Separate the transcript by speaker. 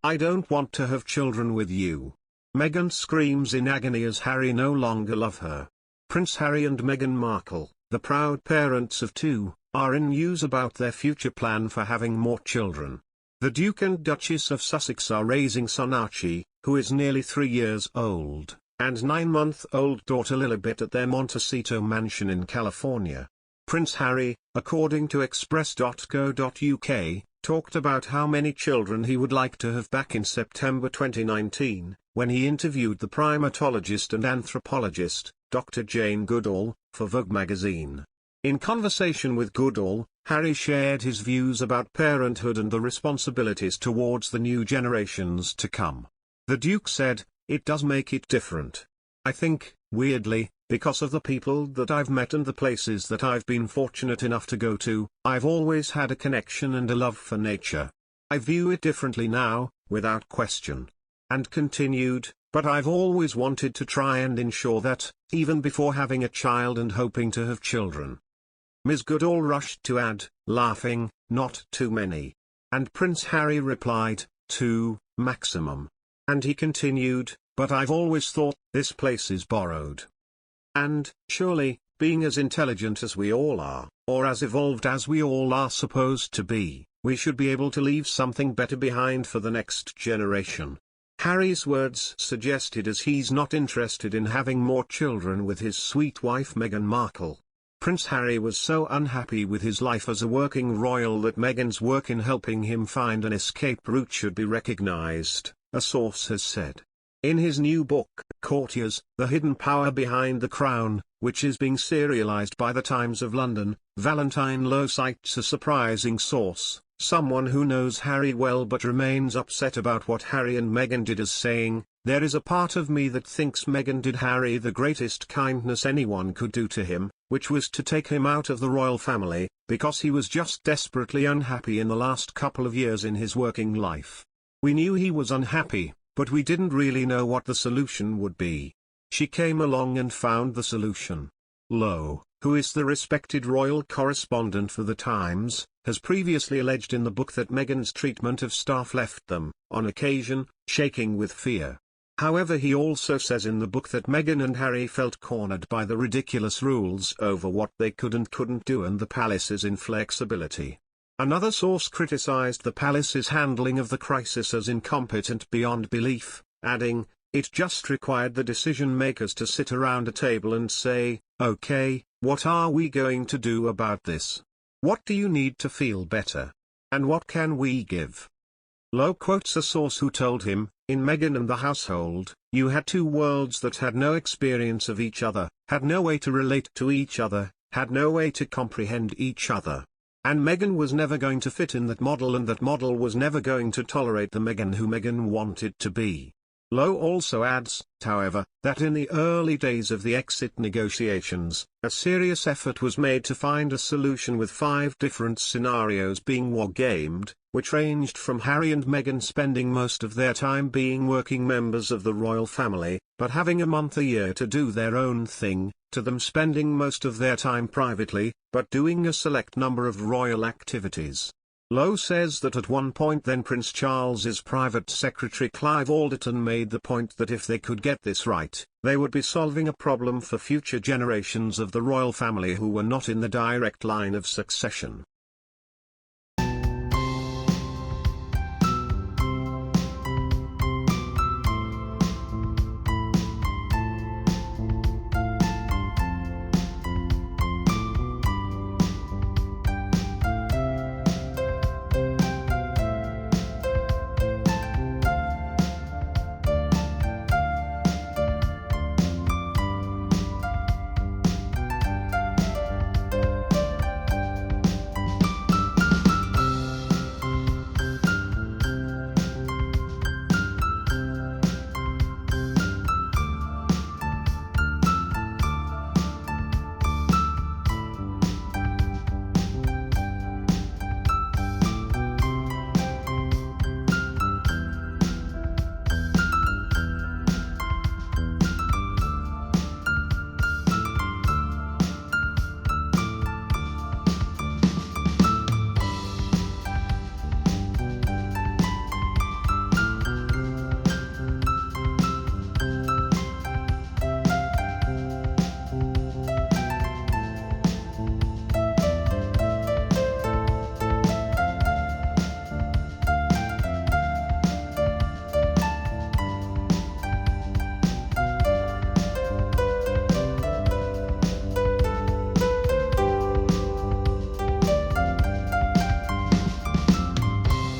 Speaker 1: I don't want to have children with you. Meghan screams in agony as Harry no longer loves her. Prince Harry and Meghan Markle, the proud parents of two, are in news about their future plan for having more children. The Duke and Duchess of Sussex are raising son Archie, who is nearly 3 years old, and 9-month-old daughter Lilibet at their Montecito mansion in California. Prince Harry, according to express.co.uk, talked about how many children he would like to have back in September 2019, when he interviewed the primatologist and anthropologist, Dr. Jane Goodall, for Vogue magazine. In conversation with Goodall, Harry shared his views about parenthood and the responsibilities towards the new generations to come. The Duke said, "It does make it different. I think, weirdly, because of the people that I've met and the places that I've been fortunate enough to go to, I've always had a connection and a love for nature. I view it differently now, without question." And continued, "But I've always wanted to try and ensure that, even before having a child and hoping to have children." Ms. Goodall rushed to add, laughing, "Not too many." And Prince Harry replied, "2, maximum." And he continued, "But I've always thought, this place is borrowed. And, surely, being as intelligent as we all are, or as evolved as we all are supposed to be, we should be able to leave something better behind for the next generation." Harry's words suggested as he's not interested in having more children with his sweet wife Meghan Markle. Prince Harry was so unhappy with his life as a working royal that Meghan's work in helping him find an escape route should be recognized, a source has said. In his new book, Courtiers, The Hidden Power Behind the Crown, which is being serialized by the Times of London, Valentine Low cites a surprising source, someone who knows Harry well but remains upset about what Harry and Meghan did, as saying, "There is a part of me that thinks Meghan did Harry the greatest kindness anyone could do to him, which was to take him out of the royal family, because he was just desperately unhappy in the last couple of years in his working life. We knew he was unhappy, but we didn't really know what the solution would be. She came along and found the solution." Lowe, who is the respected royal correspondent for The Times, has previously alleged in the book that Meghan's treatment of staff left them, on occasion, shaking with fear. However, he also says in the book that Meghan and Harry felt cornered by the ridiculous rules over what they could and couldn't do and the palace's inflexibility. Another source criticized the palace's handling of the crisis as incompetent beyond belief, adding, "It just required the decision-makers to sit around a table and say, 'Okay, what are we going to do about this? What do you need to feel better? And what can we give?'" Lowe quotes a source who told him, "In Meghan and the household, you had two worlds that had no experience of each other, had no way to relate to each other, had no way to comprehend each other. And Meghan was never going to fit in that model, and that model was never going to tolerate the Meghan who Meghan wanted to be." Lowe also adds, however, that in the early days of the exit negotiations, a serious effort was made to find a solution with 5 different scenarios being wargamed, which ranged from Harry and Meghan spending most of their time being working members of the royal family, but having a month a year to do their own thing, to them spending most of their time privately, but doing a select number of royal activities. Lowe says that at one point then Prince Charles's private secretary Clive Alderton made the point that if they could get this right, they would be solving a problem for future generations of the royal family who were not in the direct line of succession.